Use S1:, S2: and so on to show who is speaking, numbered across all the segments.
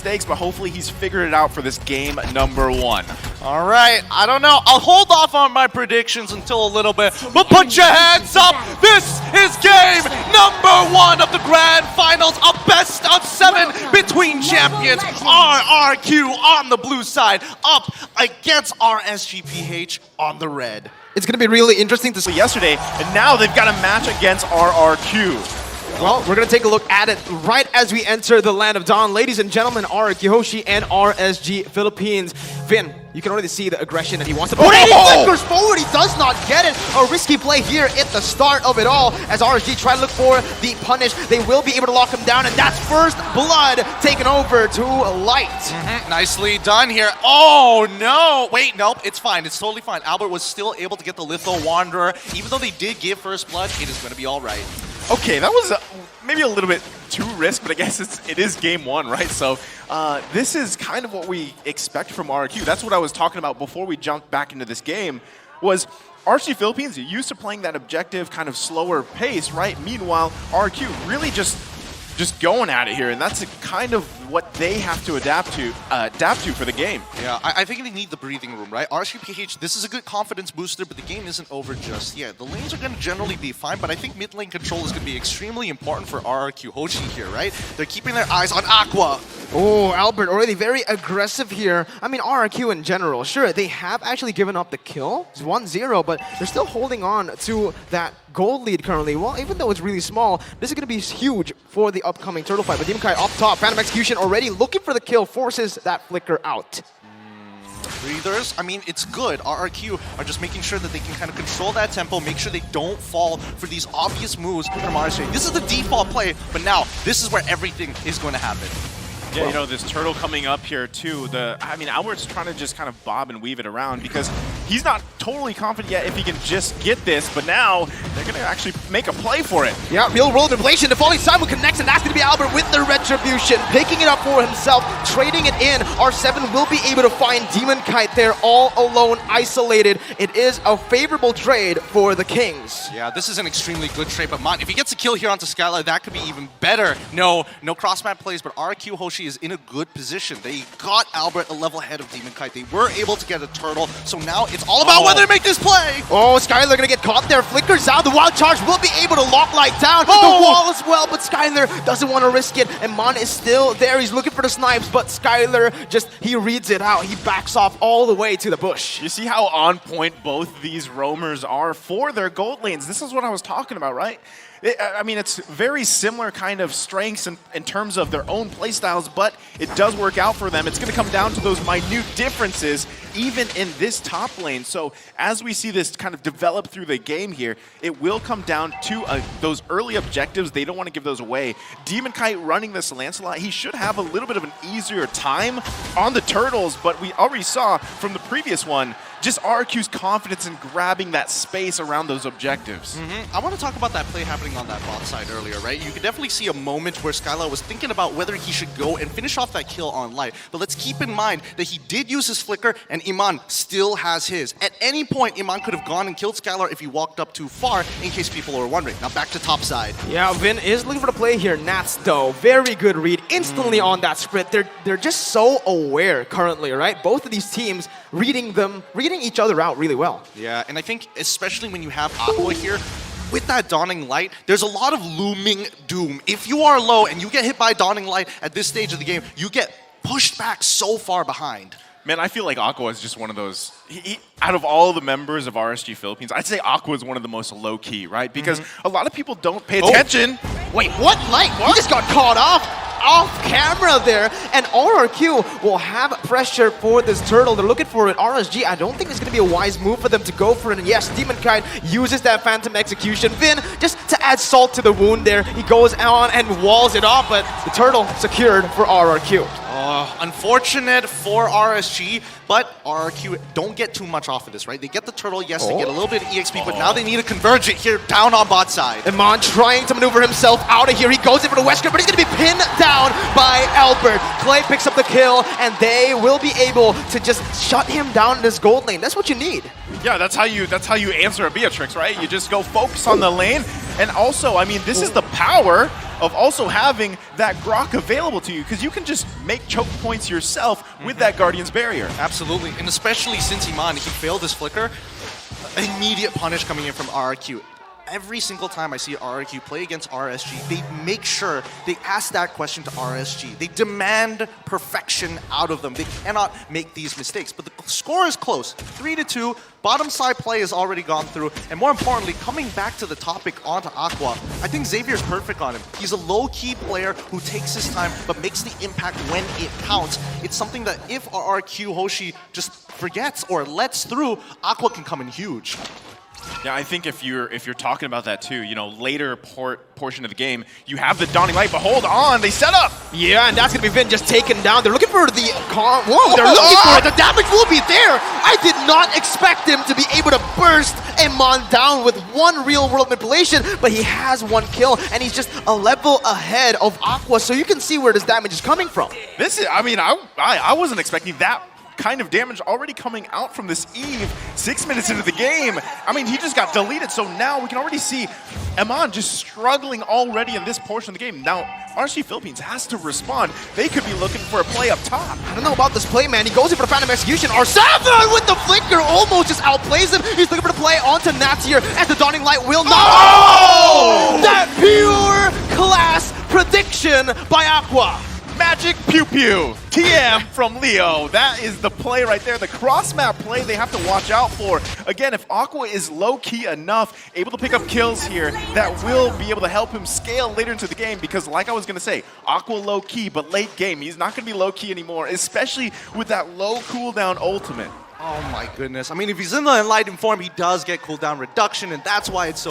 S1: mistakes, but hopefully he's figured it out for this game number 1.
S2: All right, I don't know. I'll hold off on my predictions until a little bit, but put your hands up. This is game number 1 of the grand finals, a best of 7 between champions. Rrq on the blue side, up against RSGPH on the red.
S3: It's going to be really interesting to see
S1: Yesterday, and now they've got a match against Rrq.
S3: Well, we're going to take a look at it right as we enter the land of Dawn. Ladies and gentlemen, Rrq and RSG Philippines. Vin, you can already see the aggression that he wants to put in. He flickers forward, he does not get it. A risky play here at the start of it all as RSG try to look for the punish. They will be able to lock him down, and that's first blood taken over to Light.
S2: Nicely done here. Oh, no. Wait, nope, it's fine. It's totally fine. Albert was still able to get the Litho Wanderer. Even though they did give first blood, it is going to be all right.
S1: Okay, that was maybe a little bit too risk, but I guess it is game 1, right? So this is kind of what we expect from Rrq. That's what I was talking about before we jumped back into this game, was RSG Philippines used to playing that objective kind of slower pace, right? Meanwhile, Rrq really just going at it here, and that's kind of what they have to adapt to for the game.
S2: Yeah, I think they need the breathing room, right? RSGPH, this is a good confidence booster, but the game isn't over just yet. The lanes are going to generally be fine, but I think mid lane control is going to be extremely important for Rrq Hoshi here, right? They're keeping their eyes on Aqua.
S3: Oh, Albert already very aggressive here. I mean, Rrq in general, sure, they have actually given up the kill. It's 1-0, but they're still holding on to that gold lead currently. Well, even though it's really small, this is going to be huge for the upcoming turtle fight. But Demonkai up top, Phantom Execution already looking for the kill, forces that flicker out.
S2: Breathers, I mean, it's good. Rrq are just making sure that they can kind of control that tempo, make sure they don't fall for these obvious moves from RSG. This is the default play, but now this is where everything is going to happen.
S1: Yeah, you know, this turtle coming up here too, I mean, Albert's trying to just kind of bob and weave it around because he's not totally confident yet if he can just get this, but now they're going to actually make a play for it.
S3: Yeah, real world inflation. The falling Simon connects, and that's going to be Albert with the retribution, picking it up for himself, trading it in. R7 will be able to find Demon Kite there all alone, isolated. It is a favorable trade for the Kings.
S2: Yeah, this is an extremely good trade, but Mon, if he gets a kill here onto Skylar, that could be even better. No cross-map plays, but Rrq Hoshi is in a good position. They got Albert a level ahead of Demon Kite. They were able to get a turtle, so now it's all about whether to make this play.
S3: Oh, Skylar gonna get caught there. Flickers out. The wild charge will be able to lock Light down. The wall as well, but Skylar doesn't want to risk it. And Mon is still there. He's looking for the snipes, but Skylar he reads it out. He backs off all the way to the bush.
S1: You see how on point both these roamers are for their gold lanes. This is what I was talking about, right? I mean, it's very similar kind of strengths in terms of their own playstyles, but it does work out for them. It's going to come down to those minute differences, even in this top lane. So as we see this kind of develop through the game here, it will come down to those early objectives. They don't want to give those away. Demon Kite running this Lancelot, he should have a little bit of an easier time on the turtles, but we already saw from the previous one, just Rrq's confidence in grabbing that space around those objectives.
S2: I want to talk about that play happening on that bot side earlier, right? You could definitely see a moment where Skylar was thinking about whether he should go and finish off that kill on Light. But let's keep in mind that he did use his flicker, and Iman still has his. At any point, Iman could have gone and killed Skylar if he walked up too far, in case people are wondering. Now back to top side.
S3: Yeah, Vin is looking for the play here. Nats, though, very good read. Instantly on that sprint. They're just so aware currently, right? Both of these teams reading each other out really well.
S2: Yeah, and I think especially when you have Aqua here, with that Dawning Light, there's a lot of looming doom. If you are low and you get hit by Dawning Light at this stage of the game, you get pushed back so far behind.
S1: Man, I feel like Aqua is just one of those, out of all the members of RSG Philippines, I'd say Aqua is one of the most low-key, right? Because a lot of people don't pay attention.
S3: Wait, what? Light? He just got caught off camera there, and Rrq will have pressure for this turtle. They're looking for it. RSG, I don't think it's going to be a wise move for them to go for it. And yes, Demon Kite uses that Phantom Execution. Vin, just to add salt to the wound there, he goes on and walls it off, but the turtle secured for Rrq.
S2: Unfortunate for RSG, but Rrq don't get too much off of this, right? They get the turtle, yes, they get a little bit of EXP, but now they need to converge it here down on bot side.
S3: Iman trying to maneuver himself out of here. He goes in for the Wesker, but he's going to be pinned down by Albert. Clay picks up the kill, and they will be able to just shut him down in this gold lane. That's what you need.
S1: Yeah, that's how you answer a Beatrix, right? You just go focus on the lane. And also, I mean, this is the power of also having that Rrq available to you, because you can just make choke points yourself with that Guardian's Barrier.
S2: Absolutely, and especially since Iman, he failed his flicker, immediate punish coming in from Rrq. Every single time I see Rrq play against RSG, they make sure they ask that question to RSG. They demand perfection out of them. They cannot make these mistakes. But the score is close, 3-2. Bottom side play has already gone through. And more importantly, coming back to the topic onto Aqua, I think Xavier's perfect on him. He's a low-key player who takes his time but makes the impact when it counts. It's something that if Rrq Hoshi just forgets or lets through, Aqua can come in huge.
S1: Yeah, I think if you're talking about that too, you know, later portion of the game, you have the Dawning Light, but hold on, they set up!
S3: Yeah, and that's gonna be Vin just taken down. They're looking for the whoa, they're looking for it. The damage will be there. I did not expect him to be able to burst Iman down with one real-world manipulation, but he has one kill, and he's just a level ahead of Aqua, so you can see where this damage is coming from.
S1: This is, I mean, I wasn't expecting that kind of damage already coming out from this Eve 6 minutes into the game. I mean, he just got deleted, so now we can already see Iman just struggling already in this portion of the game. Now, RSG Philippines has to respond. They could be looking for a play up top.
S3: I don't know about this play, man. He goes in for the Phantom Execution. R7 with the flicker almost just outplays him. He's looking for the play onto Natsir as the Dawning Light will not. Oh! That pure class prediction by Aqua.
S1: Magic Pew Pew, TM from Leo. That is the play right there, the cross-map play they have to watch out for. Again, if Aqua is low-key enough, able to pick up kills here, that will be able to help him scale later into the game, because like I was going to say, Aqua low-key, but late game, he's not going to be low-key anymore, especially with that low cooldown ultimate.
S2: Oh my goodness. I mean, if he's in the Enlightened form, he does get cooldown reduction, and that's why it's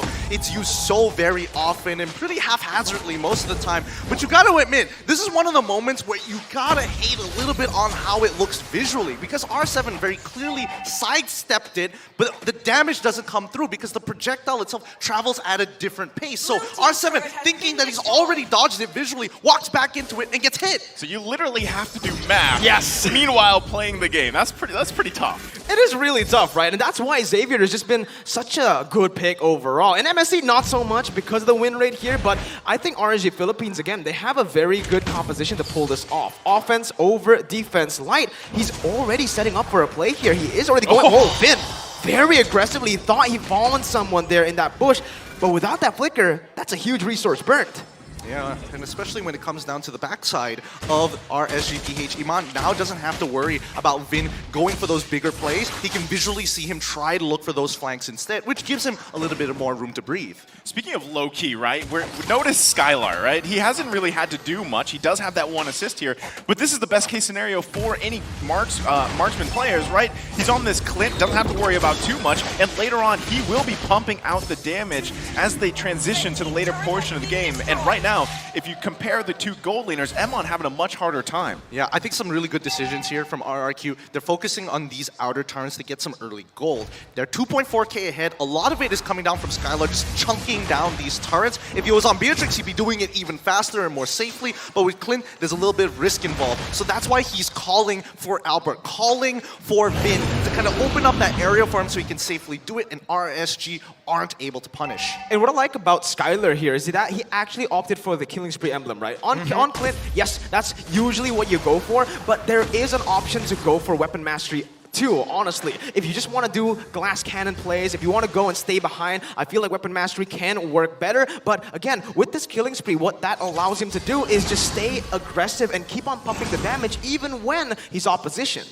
S2: used so very often and pretty haphazardly most of the time. But you gotta admit, this is one of the moments where you gotta hate a little bit on how it looks visually, because R7 very clearly sidestepped it, but the damage doesn't come through because the projectile itself travels at a different pace. So R7, thinking that he's already dodged it visually, walks back into it and gets hit.
S1: So you literally have to do math.
S3: Yes.
S1: Meanwhile, playing the game. That's pretty tough.
S3: It is really tough, right? And that's why Xavier has just been such a good pick overall. In MSC, not so much because of the win rate here, but I think RSG Philippines, again, they have a very good composition to pull this off. Offense over defense. Light, he's already setting up for a play here. He is already going, Finn, very aggressively. He thought he fallen someone there in that bush, but without that flicker, that's a huge resource burnt.
S2: Yeah, and especially when it comes down to the backside of RSG, Iman now doesn't have to worry about Vin going for those bigger plays. He can visually see him try to look for those flanks instead, which gives him a little bit more room to breathe.
S1: Speaking of low-key, right, notice Skylar, right? He hasn't really had to do much. He does have that one assist here, but this is the best case scenario for any marksman players, right? He's on this Clint, doesn't have to worry about too much, and later on, he will be pumping out the damage as they transition to the later portion of the game. And right now, if you compare the two gold laners, Emon having a much harder time.
S2: Yeah, I think some really good decisions here from Rrq. They're focusing on these outer turns to get some early gold. They're 2.4k ahead. A lot of it is coming down from Skylar, just chunking down these turrets. If he was on Beatrix, he'd be doing it even faster and more safely. But with Clint, there's a little bit of risk involved. So that's why he's calling for Albert, calling for Vin to kind of open up that area for him so he can safely do it, and RSG aren't able to punish.
S3: And what I like about Skylar here is that he actually opted for the Killing Spree emblem, right? On Clint, yes, that's usually what you go for, but there is an option to go for weapon mastery too, honestly. If you just want to do glass cannon plays, if you want to go and stay behind, I feel like weapon mastery can work better. But again, with this Killing Spree, what that allows him to do is just stay aggressive and keep on pumping the damage even when he's opposition.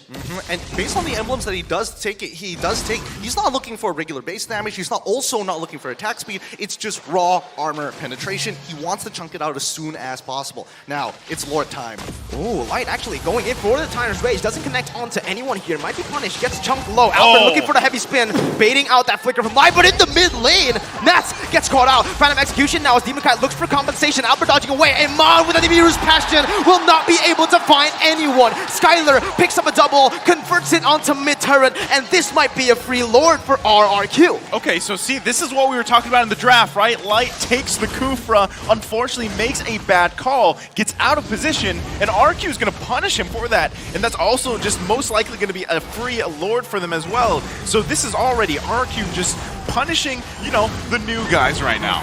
S2: And based on the emblems that he does take, he's not looking for regular base damage. He's also not looking for attack speed. It's just raw armor penetration. He wants to chunk it out as soon as possible. Now, it's Lord time.
S3: Ooh, Light actually going in for the Tiner's Rage. Doesn't connect onto anyone here. Might be punished. Gets chunked low. Albert looking for the heavy spin, baiting out that flicker from Light, but in the mid lane, Nats gets caught out. Phantom Execution now as Demon Kite looks for compensation. Albert dodging away. Iman with an Emir's Passion will not be able to find anyone. Skylar picks up a double, converts it onto mid turret, and this might be a free Lord for Rrq.
S1: Okay, so see, this is what we were talking about in the draft, right? Light takes the Kufra, unfortunately makes a bad call, gets out of position, and Rrq is going to punish him for that. And that's also just most likely going to be a free Lord for them as well. So this is already Rrq just punishing, you know, the new guys right now.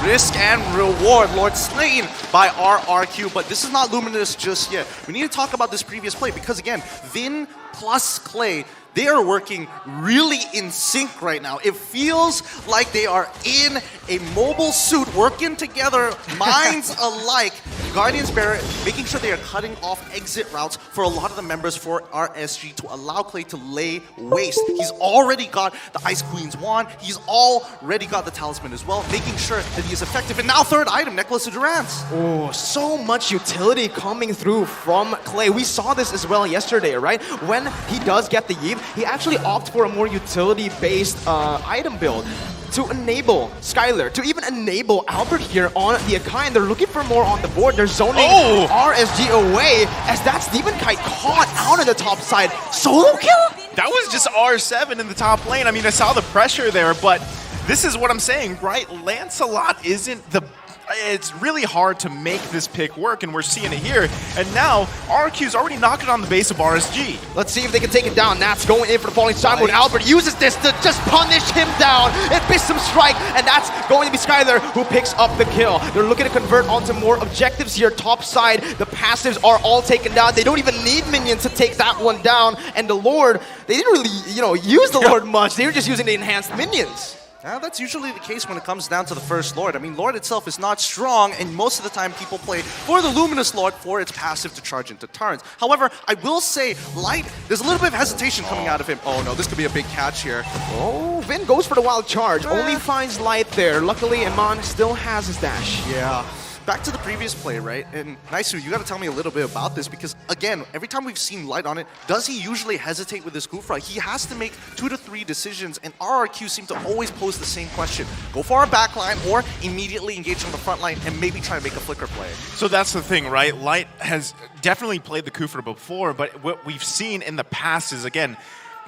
S2: Risk and reward. Lord slain by Rrq, but this is not Luminous just yet. We need to talk about this previous play because again, Vin plus Clay, they are working really in sync right now. It feels like they are in a mobile suit, working together, minds alike. Guardians Barret making sure they are cutting off exit routes for a lot of the members for Rsg to allow Clay to lay waste. He's already got the Ice Queen's wand. He's already got the talisman as well, making sure that he is effective. And now third item, Necklace of Durance.
S3: Oh, so much utility coming through from Clay. We saw this as well yesterday, right? When he does get the Yeave, he actually opts for a more utility-based item build to enable Skylar, to even enable Albert here on the Akai, and they're looking for more on the board. They're zoning RSG away as that Steven Kite caught out on the top side. Solo kill?
S1: That was just R7 in the top lane. I mean, I saw the pressure there, but this is what I'm saying, right? Lancelot isn't the... It's really hard to make this pick work, and we're seeing it here. And now, Rrq's already knocking on the base of RSG.
S3: Let's see if they can take it down. Nat's going in for the falling side mode. Albert uses this to just punish him down. It missed some strike, and that's going to be Skylar who picks up the kill. They're looking to convert onto more objectives here. Top side, the passives are all taken down. They don't even need minions to take that one down. And the Lord, they didn't really, use the Lord much. They were just using the enhanced minions.
S2: Now, that's usually the case when it comes down to the first Lord. I mean, Lord itself is not strong, and most of the time people play for the Luminous Lord for its passive to charge into turns. However, I will say, Light, there's a little bit of hesitation coming out of him. Oh no, this could be a big catch here.
S3: Oh, Vin goes for the wild charge. Only finds Light there. Luckily, Iman still has his dash.
S2: Yeah. Back to the previous play, right? And Naisu, you got to tell me a little bit about this because, again, every time we've seen Light on it, does he usually hesitate with his Kufra? He has to make 2 to 3 decisions, and Rrq seem to always pose the same question. Go for our backline or immediately engage on the front line and maybe try to make a flicker play.
S1: So that's the thing, right? Light has definitely played the Kufra before, but what we've seen in the past is, again,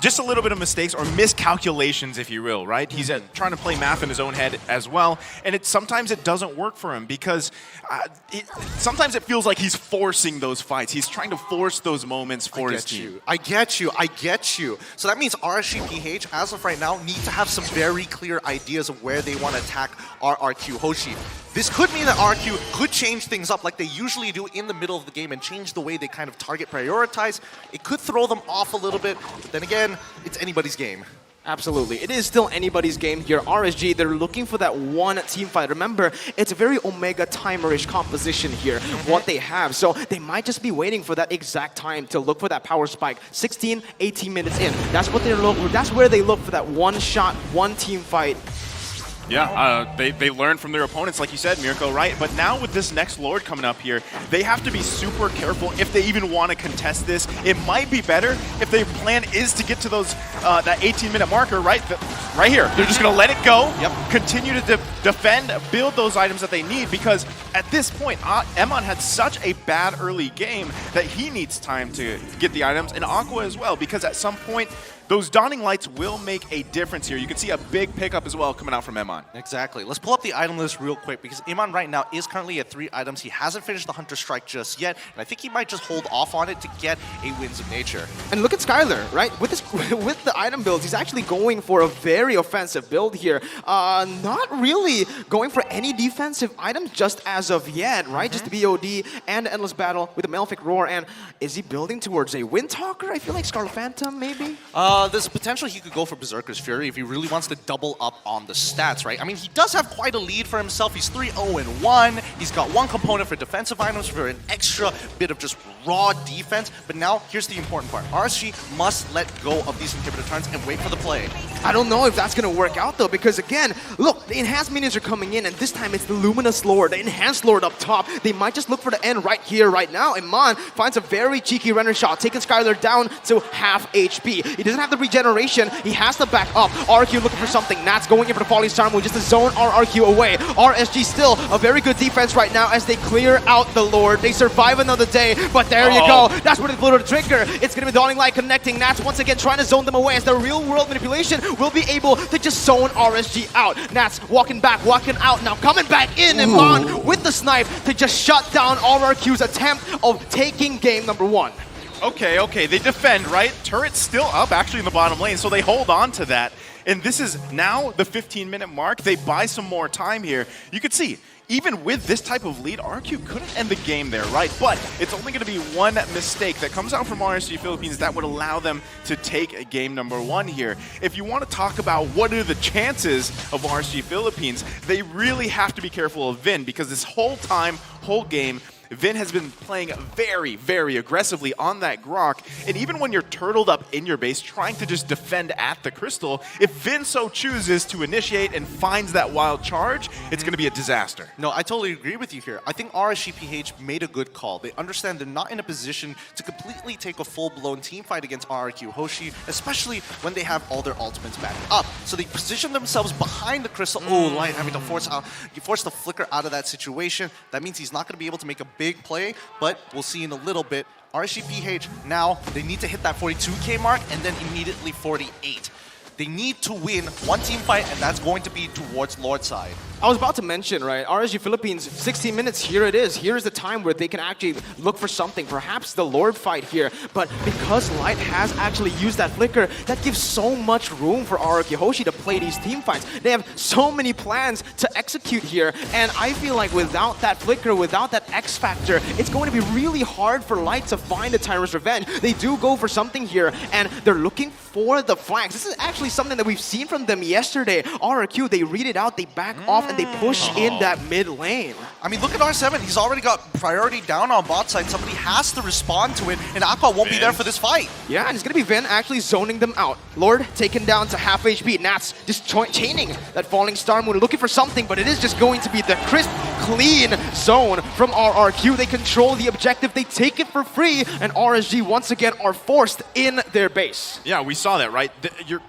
S1: just a little bit of mistakes or miscalculations, if you will, right? He's trying to play math in his own head as well, and sometimes it doesn't work for him because sometimes it feels like he's forcing those fights. He's trying to force those moments for his team.
S2: I get you. So that means RSG PH, as of right now, need to have some very clear ideas of where they want to attack Rrq Hoshi. This could mean that Rrq could change things up like they usually do in the middle of the game and change the way they kind of target prioritize. It could throw them off a little bit, but then again, it's anybody's game.
S3: Absolutely. It is still anybody's game here. RSG, they're looking for that one team fight. Remember, it's a very Omega timer-ish composition here, what they have. So they might just be waiting for that exact time to look for that power spike. 16, 18 minutes in. That's what they're looking for. That's where they look for that one shot, one team fight.
S1: Yeah, they learn from their opponents, like you said, Mirko, right? But now with this next Lord coming up here, they have to be super careful if they even want to contest this. It might be better if their plan is to get to those that 18-minute marker, right? Right here. They're just going to let it go, continue to defend, build those items that they need, because at this point, Emon had such a bad early game that he needs time to get the items, and Aqua as well, because at some point, those Dawning Lights will make a difference here. You can see a big pickup as well coming out from Emon.
S2: Exactly. Let's pull up the item list real quick because Emon right now is currently at 3 items. He hasn't finished the Hunter Strike just yet, and I think he might just hold off on it to get a Winds of Nature.
S3: And look at Skylar, right? With the item builds, he's actually going for a very offensive build here. Not really going for any defensive items just as of yet, right? Just the BOD and Endless Battle with the Malefic Roar. And is he building towards a Windtalker? I feel like Scarlet Phantom, maybe?
S2: There's a potential he could go for Berserker's Fury if he really wants to double up on the stats, right? I mean, he does have quite a lead for himself. He's 3-0-1. He's got one component for defensive items for an extra bit of just raw defense. But now, here's the important part. RSG must let go of these inhibitor turns and wait for the play.
S3: I don't know if that's going to work out, though, because, again, look, the enhanced minions are coming in, and this time it's the Luminous Lord, the enhanced Lord up top. They might just look for the end right here, right now. Iman finds a very cheeky render shot, taking Skylar down to half HP. He doesn't have the regeneration. He has to back up. Rrq looking for something. Nat's going in for the Falling Star move just to zone Rrq away. RSG still a very good defense right now as they clear out the Lord. They survive another day, but there you go. That's where they blow the trigger. It's going to be Dawning Light connecting. Nats once again trying to zone them away as the real world manipulation will be able to just zone RSG out. Nats walking back, walking out, now coming back in. Iman with the snipe to just shut down Rrq's attempt of taking game number 1.
S1: Okay, they defend, right? Turret's still up actually in the bottom lane, so they hold on to that. And this is now the 15-minute mark. They buy some more time here. You could see, even with this type of lead, Rrq couldn't end the game there, right? But it's only going to be one mistake that comes out from RSG Philippines that would allow them to take game number 1 here. If you want to talk about what are the chances of RSG Philippines, they really have to be careful of Vin, because this whole game, Vin has been playing very, very aggressively on that Rrq, and even when you're turtled up in your base trying to just defend at the crystal, if Vin so chooses to initiate and finds that wild charge, it's going to be a disaster.
S2: No, I totally agree with you here. I think RSGPH made a good call. They understand they're not in a position to completely take a full-blown team fight against Rrq Hoshi, especially when they have all their ultimates back up. So they position themselves behind the crystal. Oh, Light having to force the flicker out of that situation. That means he's not going to be able to make a big play, but we'll see in a little bit. RSGPH, now they need to hit that 42K mark and then immediately 48. They need to win one team fight, and that's going to be towards Lord side.
S3: I was about to mention, right, RSG Philippines, 16 minutes, here it is. Here's the time where they can actually look for something, perhaps the Lord fight here. But because Light has actually used that flicker, that gives so much room for Rrq Hoshi to play these team fights. They have so many plans to execute here, and I feel like without that flicker, without that X factor, it's going to be really hard for Light to find the Tyrant's Revenge. They do go for something here, and they're looking for the flanks. This is actually something that we've seen from them yesterday. Rrq, they read it out, they back off, and they push in that mid lane.
S2: I mean, look at R7. He's already got priority down on bot side. Somebody has to respond to it, and Aqua won't be there for this fight.
S3: Yeah, and it's going to be Vin actually zoning them out. Lord taken down to half HP. Nats just chaining that falling star moon, looking for something, but it is just going to be the crisp, clean zone from Rrq. They control the objective. They take it for free, and RSG once again are forced in their base.
S1: Yeah, we saw that, right? You're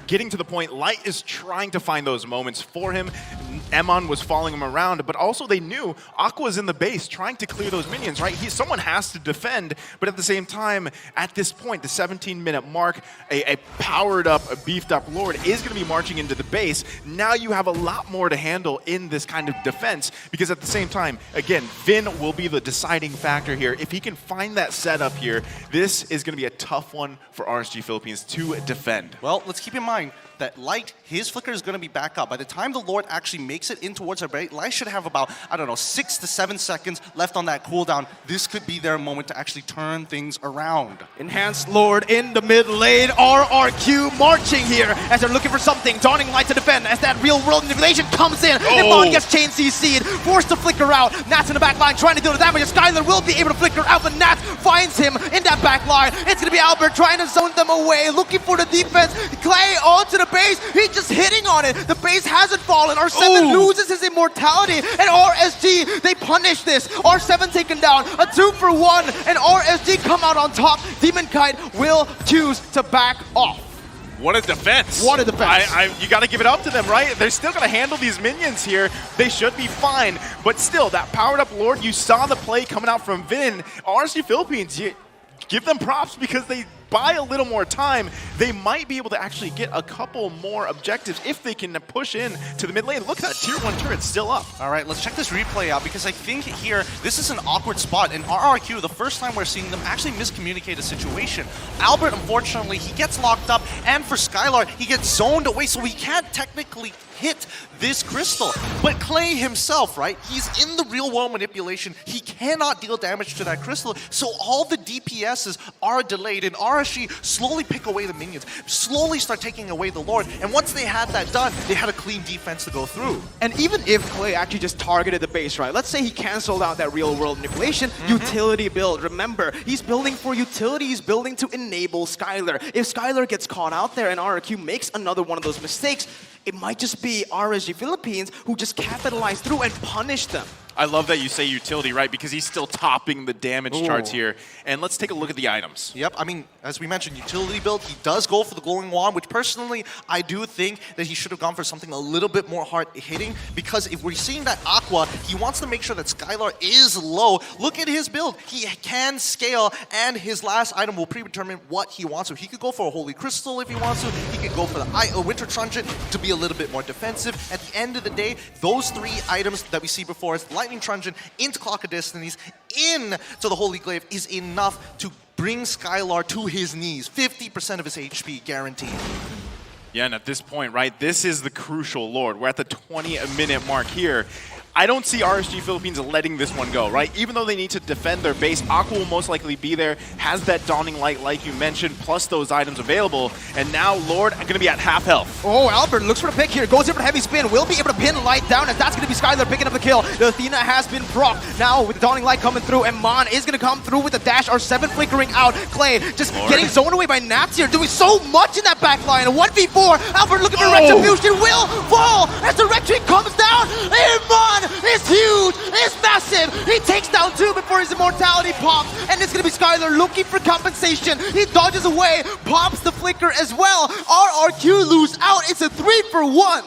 S1: getting to the point. Light is trying to find those moments for him. Emon was following him around, but also they knew Aqua's in the base trying to clear those minions, right? Someone has to defend, but at the same time, at this point, the 17-minute mark, a powered up, a beefed up Lord is going to be marching into the base. Now you have a lot more to handle in this kind of defense, because at the same time, again, Vin will be the deciding factor here. If he can find that setup here, this is going to be a tough one for RSG Philippines to defend.
S2: Well, let's keep in mind that Light, his flicker is going to be back up. By the time the Lord actually makes it in towards our base, Light should have about, I don't know, 6 to 7 seconds left on that cooldown. This could be their moment to actually turn things around.
S3: Enhanced Lord in the mid lane. Rrq marching here as they're looking for something. Dawning Light to defend as that real world manipulation comes in. Emon gets chain CC'd, forced to flicker out. Nats in the back line trying to deal the damage. Skylar will be able to flicker out, but Nats finds him in that back line. It's going to be Albert trying to zone them away, looking for the defense. Clay onto the base. He's just hitting on it. The base hasn't fallen. R7 loses his immortality, and RSG, they punish this. R7 taken down, a 2-for-1, and RSG come out on top. Demon Kite will choose to back off.
S1: What a defense.
S3: What a defense.
S1: You got to give it up to them, right? They're still going to handle these minions here. They should be fine. But still, that powered up Lord, you saw the play coming out from Vin. RSG Philippines, you give them props because they buy a little more time. They might be able to actually get a couple more objectives if they can push in to the mid lane. Look at that tier 1 turret still up.
S2: All right, let's check this replay out, because I think here, this is an awkward spot. And Rrq, the first time we're seeing them actually miscommunicate a situation. Albert, unfortunately, he gets locked up, and for Skylar, he gets zoned away, so he can't technically hit this crystal. But Clay himself, right, he's in the real world manipulation. He cannot deal damage to that crystal, so all the DPSs are delayed, and RSG slowly pick away the minions, slowly start taking away the Lord, and once they had that done, they had a clean defense to go through.
S3: And even if Clay actually just targeted the base, right, let's say he canceled out that real world manipulation, utility build. Remember, he's building for utility, he's building to enable Skylar. If Skylar gets caught out there and Rrq makes another one of those mistakes, it might just be RSG Philippines who just capitalize through and punish them.
S1: I love that you say utility, right? Because he's still topping the damage charts here. And let's take a look at the items.
S2: Yep, I mean, as we mentioned, utility build, he does go for the glowing wand, which personally, I do think that he should have gone for something a little bit more hard hitting, because if we're seeing that Aqua, he wants to make sure that Skylar is low. Look at his build. He can scale, and his last item will predetermine what he wants to. He could go for a Holy Crystal if he wants to. He could go for the Winter Truncheon to be a little bit more defensive. At the end of the day, those 3 items that we see before us, Lightning Truncheon into Clock of Destinies, into the Holy Glaive, is enough to bring Skylar to his knees. 50% of his HP guaranteed.
S1: Yeah, and at this point, right, this is the crucial Lord. We're at the 20-minute mark here. I don't see Rrq Philippines letting this one go, right? Even though they need to defend their base, Aqua will most likely be there, has that Dawning Light like you mentioned, plus those items available, and now Lord going to be at half health.
S3: Oh, Albert looks for the pick here, goes in for the heavy spin, will be able to pin Light down, as that's going to be Skylar picking up the kill. The Athena has been proc. Now with the Dawning Light coming through, and Mon is going to come through with the dash, R7 flickering out. Clay just getting zoned away by Nats here, doing so much in that back line. A 1v4, Albert looking for Retribution, will fall as the Retri comes down, and Mon is huge, is massive. He takes down 2 before his immortality pops, and it's gonna be Skylar looking for compensation. He dodges away, pops the flicker as well. Rrq lose out. It's a 3-for-1.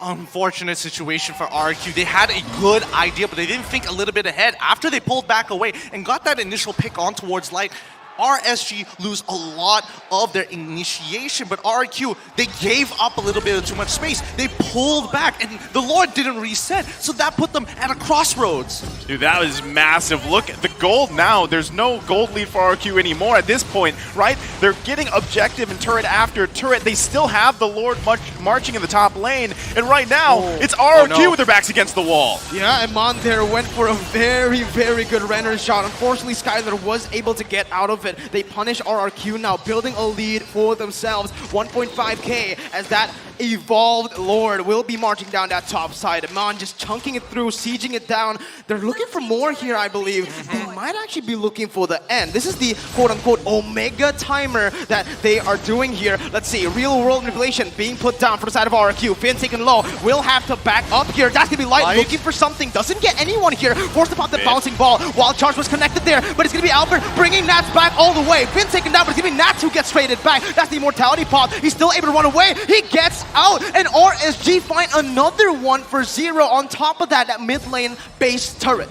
S2: Unfortunate situation for Rrq. They had a good idea, but they didn't think a little bit ahead. After they pulled back away and got that initial pick on towards Light, Rsg lose a lot of their initiation, but Rrq, they gave up a little bit of too much space. They pulled back, and the Lord didn't reset, so that put them at a crossroads.
S1: Dude, that was massive. Look at the gold now. There's no gold lead for Rrq anymore at this point, right? They're getting objective and turret after turret. They still have the Lord marching in the top lane, and right now, it's Rrq with their backs against the wall.
S3: Yeah, and Mon there went for a very, very good render shot. Unfortunately, Skylar was able to get out of it. They punish Rrq now, building a lead for themselves. 1.5k as that evolved Lord will be marching down that top side. Mon just chunking it through, sieging it down. They're looking for more here, I believe. They might actually be looking for the end. This is the quote-unquote Omega timer that they are doing here. Let's see, real-world manipulation being put down for the side of Rrq. Finn taken low, will have to back up here. That's gonna be Light looking for something. Doesn't get anyone here. Forced to pop the bouncing ball. Wild Charge was connected there, but it's gonna be Albert bringing Nats back all the way. Finn taken down, but it's gonna be Nats who gets traded back. That's the immortality pop. He's still able to run away. He gets out, and Rsg find another 1-for-0 on top of that mid lane base turret.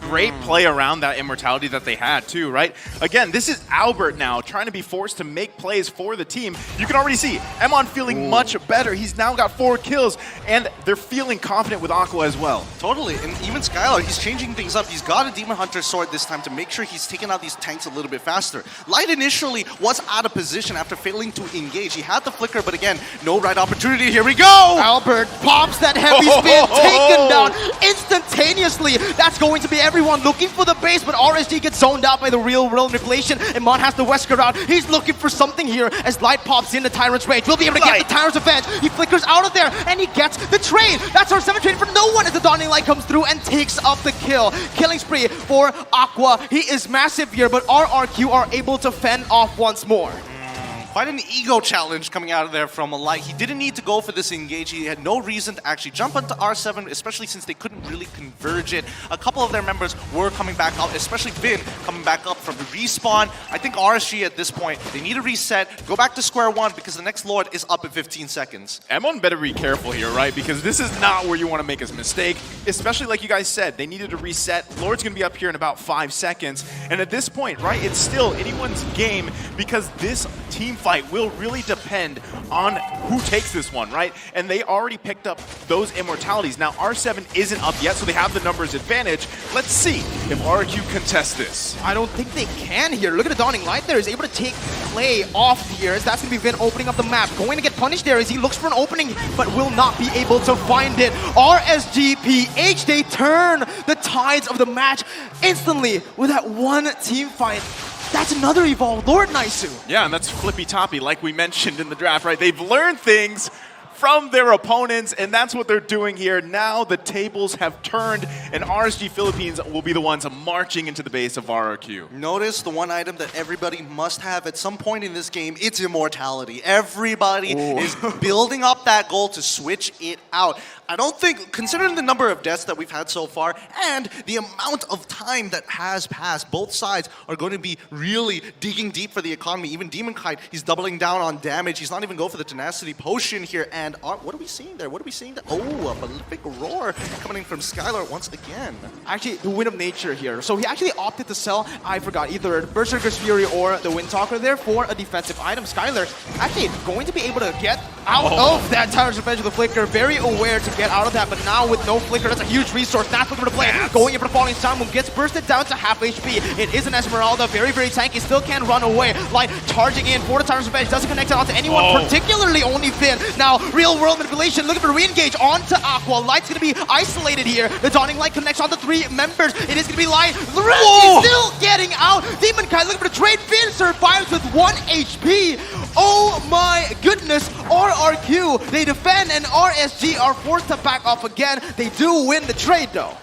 S1: Great play around that immortality that they had too, right? Again, this is Albert now trying to be forced to make plays for the team. You can already see Emon feeling much better. He's now got 4 kills, and they're feeling confident with Aqua as well.
S2: Totally, and even Skylar, he's changing things up. He's got a Demon Hunter sword this time to make sure he's taking out these tanks a little bit faster. Light initially was out of position after failing to engage. He had the flicker, but again, no right opportunity. Here we go!
S3: Albert pops that heavy spin, taken down instantaneously. That's going to be everyone looking for the base, but Rsg gets zoned out by the real-world manipulation, and Mon has the Wesker out. He's looking for something here as Light pops in the Tyrant's rage. Will be able to get the Tyrant's Avenge. He flickers out of there, and he gets the trade. That's our 7 trade for no one as the Dawning Light comes through and takes up the kill. Killing spree for Aqua. He is massive here, but Rrq are able to fend off once more.
S2: Quite an ego challenge coming out of there from Light. He didn't need to go for this engage. He had no reason to actually jump onto R7, especially since they couldn't really converge it. A couple of their members were coming back up, especially Vin coming back up from the respawn. I think Rsg at this point, they need to reset, go back to square one because the next Lord is up in 15 seconds.
S1: Emon better be careful here, right? Because this is not where you want to make a mistake, especially like you guys said, they needed to reset. Lord's going to be up here in about 5 seconds. And at this point, right, it's still anyone's game because this team fight will really depend on who takes this one, right? And they already picked up those immortalities. Now, R7 isn't up yet, so they have the numbers advantage. Let's see if Rrq contests this.
S3: I don't think they can here. Look at the Dawning Light there. He's able to take Clay off here. As that's going to be Vin opening up the map. Going to get punished there as he looks for an opening, but will not be able to find it. RSGPH, they turn the tides of the match instantly with that one team fight. That's another evolved Lord Naisu.
S1: Yeah, and that's Flippy Toppy, like we mentioned in the draft, right? They've learned things from their opponents, and that's what they're doing here. Now the tables have turned, and Rrq Philippines will be the ones marching into the base of Rrq.
S2: Notice the one item that everybody must have at some point in this game, it's immortality. Everybody is building up that goal to switch it out. I don't think, considering the number of deaths that we've had so far and the amount of time that has passed, both sides are going to be really digging deep for the economy. Even Demon Kite, he's doubling down on damage. He's not even going for the tenacity potion here. And what are we seeing there? What are we seeing there? Oh, a prolific roar coming in from Skylar once again.
S3: Actually, the Wind of Nature here. So he actually opted to sell, I forgot, either Berserker's Fury or the Windtalker there for a defensive item. Skylar actually going to be able to get out of that Tyrant's Revenge with the Flicker. Very aware to get out of that, but now with no Flicker, that's a huge resource. That's looking for the play. Going in for the Falling Sun Moon, gets bursted down to half HP. It is an Esmeralda, very, very tanky, still can't run away. Light charging in for the Tyrant's Revenge, doesn't connect it onto anyone, particularly only Finn. Now, real world manipulation, looking for re-engage onto Aqua. Light's gonna be isolated here. The Dawning Light connects on the 3 members. It is gonna be Light. The rest is still getting out. Demon Kai looking for the trade. Finn survives with 1 HP. Oh my goodness, Rrq, they defend and Rsg are forced to back off again. They do win the trade though.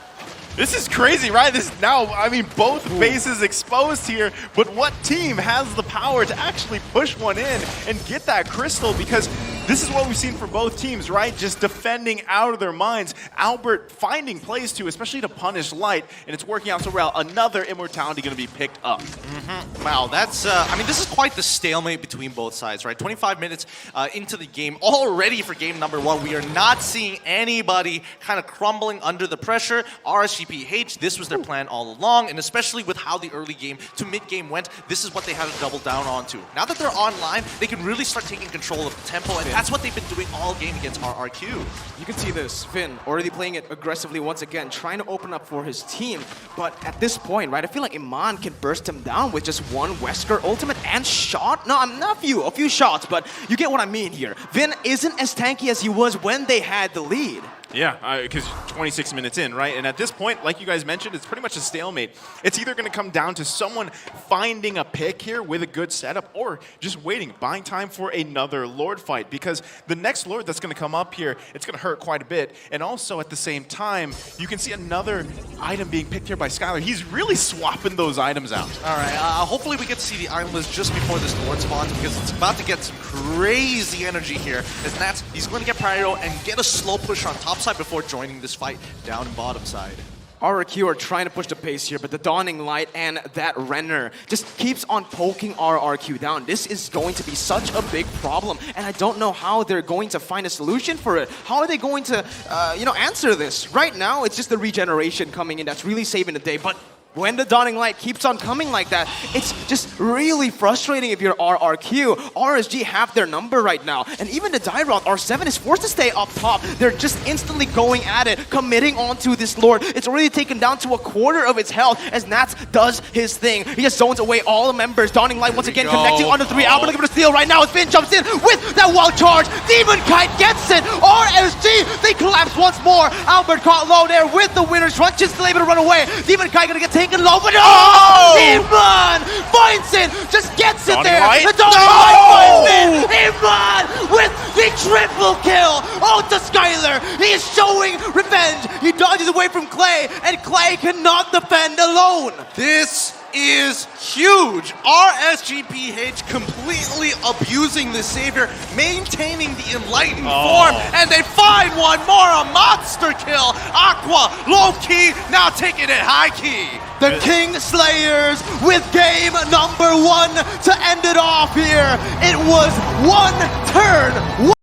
S1: This is crazy, right? This now, I mean, both bases exposed here, but what team has the power to actually push one in and get that crystal? Because this is what we've seen for both teams, right? Just defending out of their minds. Albert finding plays too, especially to punish Light, and it's working out so well. Another immortality going to be picked up.
S2: Wow, that's, I mean, this is quite the stalemate between both sides, right? 25 minutes into the game, already for game number 1, we are not seeing anybody kind of crumbling under the pressure. RSGPH, this was their plan all along, and especially with how the early game to mid-game went, this is what they had to double down onto. Now that they're online, they can really start taking control of the tempo, and that's what they've been doing all game against Rrq.
S3: You can see this, Finn already playing it aggressively once again, trying to open up for his team. But at this point, right, I feel like Iman can burst him down with just one Wesker ultimate and shot. No, I'm not a few shots, but you get what I mean here. Finn isn't as tanky as he was when they had the lead.
S1: Yeah, because 26 minutes in, right? And at this point, like you guys mentioned, it's pretty much a stalemate. It's either going to come down to someone finding a pick here with a good setup or just waiting, buying time for another Lord fight. Because the next Lord that's going to come up here, it's going to hurt quite a bit. And also at the same time, you can see another item being picked here by Skylar. He's really swapping those items out.
S2: All right, hopefully we get to see the item list just before this Lord spawns because it's about to get some crazy energy here. And that's, he's going to get Pyro and get a slow push on top side before joining this fight down bottom side.
S3: Rrq are trying to push the pace here, but the Dawning Light and that Renner just keeps on poking Rrq down. This is going to be such a big problem, and I don't know how they're going to find a solution for it. How are they going to, answer this? Right now, it's just the regeneration coming in that's really saving the day, but when the Dawning Light keeps on coming like that, it's just really frustrating if you're Rrq. RSG have their number right now. And even the die route, R7 is forced to stay up top. They're just instantly going at it, committing onto this Lord. It's already taken down to a quarter of its health as Nats does his thing. He just zones away all the members. Dawning Light once again connecting on the 3. Albert looking for the steal right now as Finn jumps in with that wild charge. Demon Kite gets it. RSG, they collapse once more. Albert caught low there with the winner's run, just still able to run away. Demon Kite gonna get taken low, but Iman finds it, just gets it there. The Dawning Light finds it. Iman with the triple kill. Oh, to Skylar, he is showing revenge. He dodges away from Clay, and Clay cannot defend alone.
S2: This is huge. RSGPH completely abusing the Savior, maintaining the enlightened form, and they find one more, a monster kill. Aqua, low key, now taking it high key.
S3: The King Slayers with game number 1 to end it off here. It was one turn.